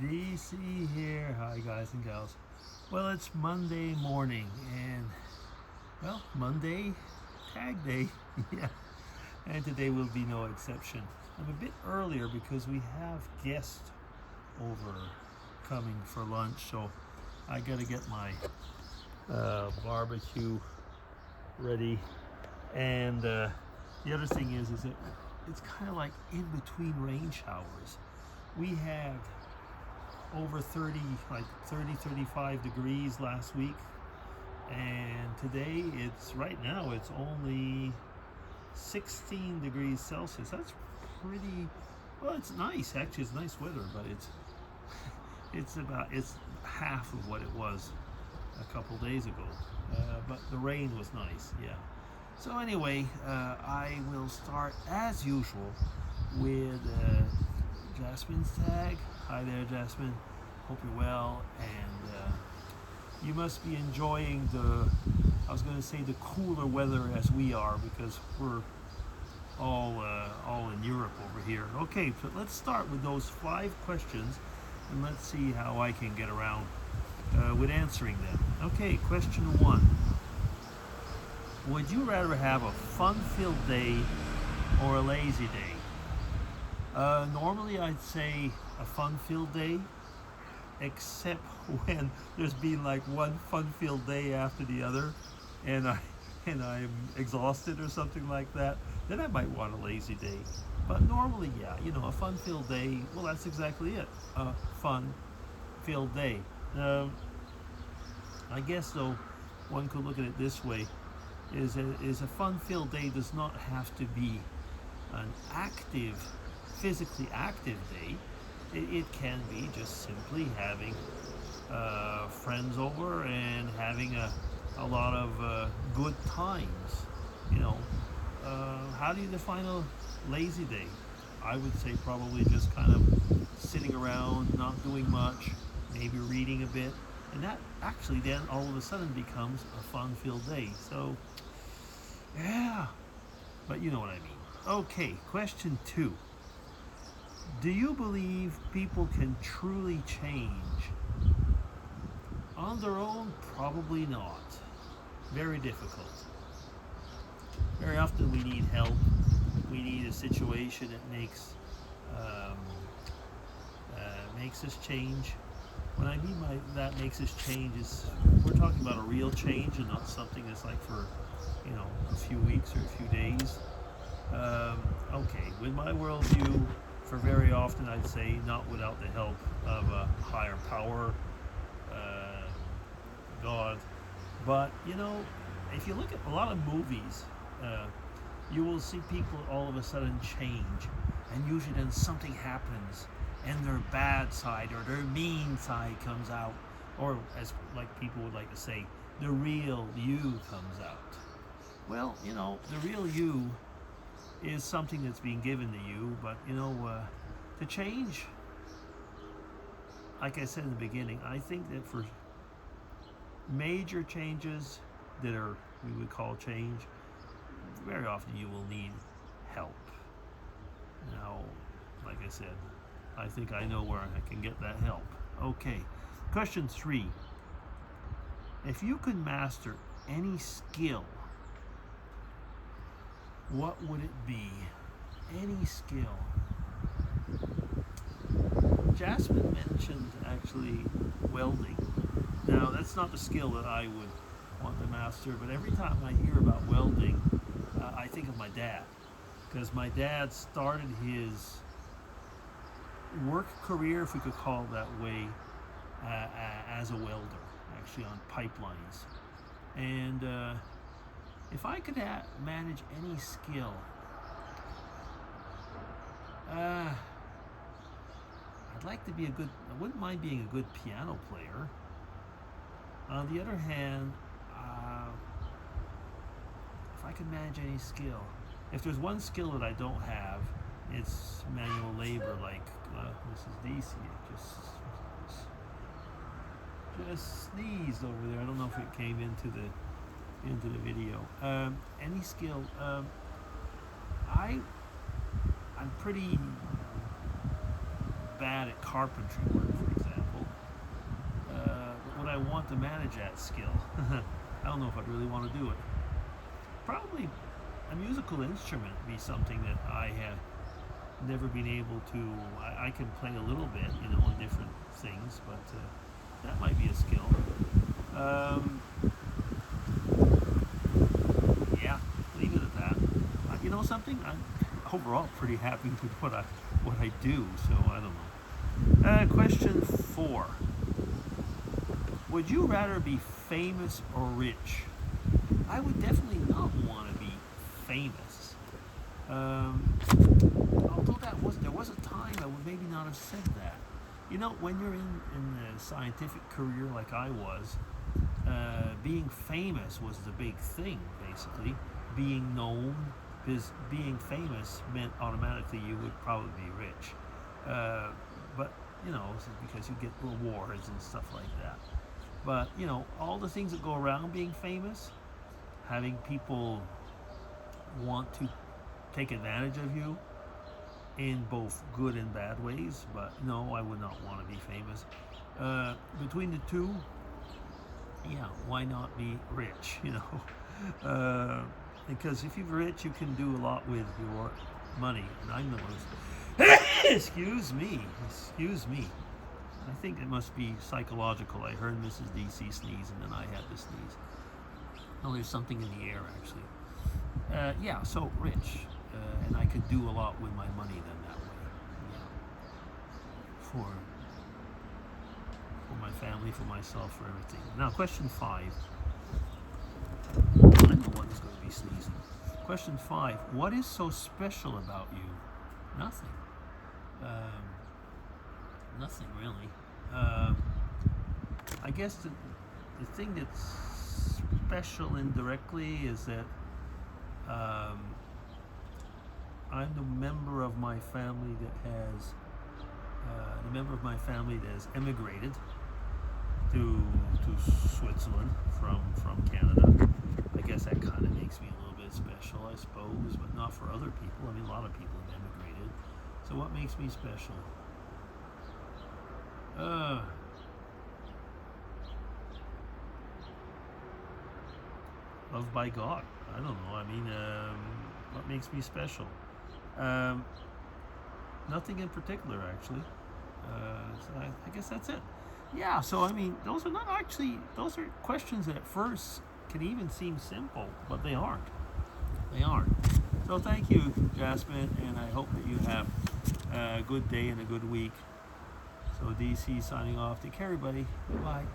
DC here. Hi guys and gals. Well, it's Monday morning and well, Monday tag day. Yeah. And today will be no exception. I'm a bit earlier because we have guests over coming for lunch, so I gotta get my barbecue ready. And the other thing is it's kind of like in between rain showers. We had over 35 degrees last week, and today right now it's only 16 degrees Celsius. That's pretty well. It's nice, actually. It's nice weather, but it's half of what it was a couple days ago. But the rain was nice, yeah. So anyway, I will start as usual with Jasmine's tag. Hi there, Jasmine. Hope you're well, and you must be enjoying I was going to say the cooler weather as we are, because we're all in Europe over here. Okay, so let's start with those 5 questions, and let's see how I can get around with answering them. Okay, question 1. Would you rather have a fun-filled day or a lazy day? Normally I'd say a fun-filled day, except when there's been like one fun-filled day after the other and I'm exhausted or something like that, then I might want a lazy day. But normally, yeah, a fun-filled day, well, that's exactly it, a fun-filled day. I guess, though, one could look at it this way, is a fun-filled day does not have to be an physically active day. It can be just simply having friends over and having a lot of good times. How do you define a lazy day? I would say probably just kind of sitting around, not doing much, maybe reading a bit, and that actually then all of a sudden becomes a fun-filled day. So, yeah, but you know what I mean. Okay, question 2. Do you believe people can truly change? On their own, probably not. Very difficult. Very often we need help. We need a situation that makes us change. When I mean by that makes us change is we're talking about a real change and not something that's like for a few weeks or a few days. Okay, with my worldview, for very often I'd say not without the help of a higher power, God. But if you look at a lot of movies, you will see people all of a sudden change, and usually then something happens and their bad side or their mean side comes out, or as like people would like to say, the real you comes out. Well, the real you is something that's being given to you, but to change, like I said in the beginning, I think that for major changes that we would call change, very often you will need help. Now, like I said, I think I know where I can get that help. Okay, question 3. If you could master any skill, what would it be? Any skill. Jasmine mentioned actually welding. Now, that's not the skill that I would want to master, but every time I hear about welding, I think of my dad, because my dad started his work career, if we could call it that way, as a welder, actually on pipelines. And if I could manage any skill, I'd like to be I wouldn't mind being a good piano player. On the other hand, if I could manage any skill, if there's one skill that I don't have, it's manual labor, like Mrs. DC just sneezed over there. I don't know if it came into the video. Any skill. I'm pretty bad at carpentry work, for I want to manage that skill. I don't know if I'd really want to do it. Probably a musical instrument be something that I have never been able to. I can play a little bit, on different things, but that might be a skill. Yeah, leave it at that. You know something? I'm overall pretty happy with what I do. So I don't know. Question 4. Would you rather be famous or rich? I would definitely not want to be famous. Although there was a time I would maybe not have said that. When you're in a scientific career like I was, being famous was the big thing, basically. Being known, because being famous meant automatically you would probably be rich. But, because you get rewards and stuff like that. But, all the things that go around being famous, having people want to take advantage of you in both good and bad ways. But no, I would not want to be famous. Between the two, yeah, why not be rich? Because if you're rich, you can do a lot with your money. And I'm the most. Excuse me. I think it must be psychological. I heard Mrs. DC sneeze, and then I had to sneeze. Oh, there's something in the air, actually. Yeah, so rich. And I could do a lot with my money then that way. Yeah. For my family, for myself, for everything. Now, question 5. I'm the one who's going to be sneezing. Question 5. What is so special about you? Nothing. Nothing really. I guess the thing that's special indirectly is that I'm the member of my family that has emigrated to Switzerland from Canada. I guess that kind of makes me a little bit special, I suppose, but not for other people. I mean, a lot of people have emigrated. So what makes me special? Loved by God. I don't know. I mean, what makes me special? Nothing in particular, actually. So I guess that's it. Yeah, so I mean, those are questions that at first can even seem simple, but they aren't. So thank you, Jasmine, and I hope that you have a good day and a good week. So DC signing off. Take care, everybody. Bye.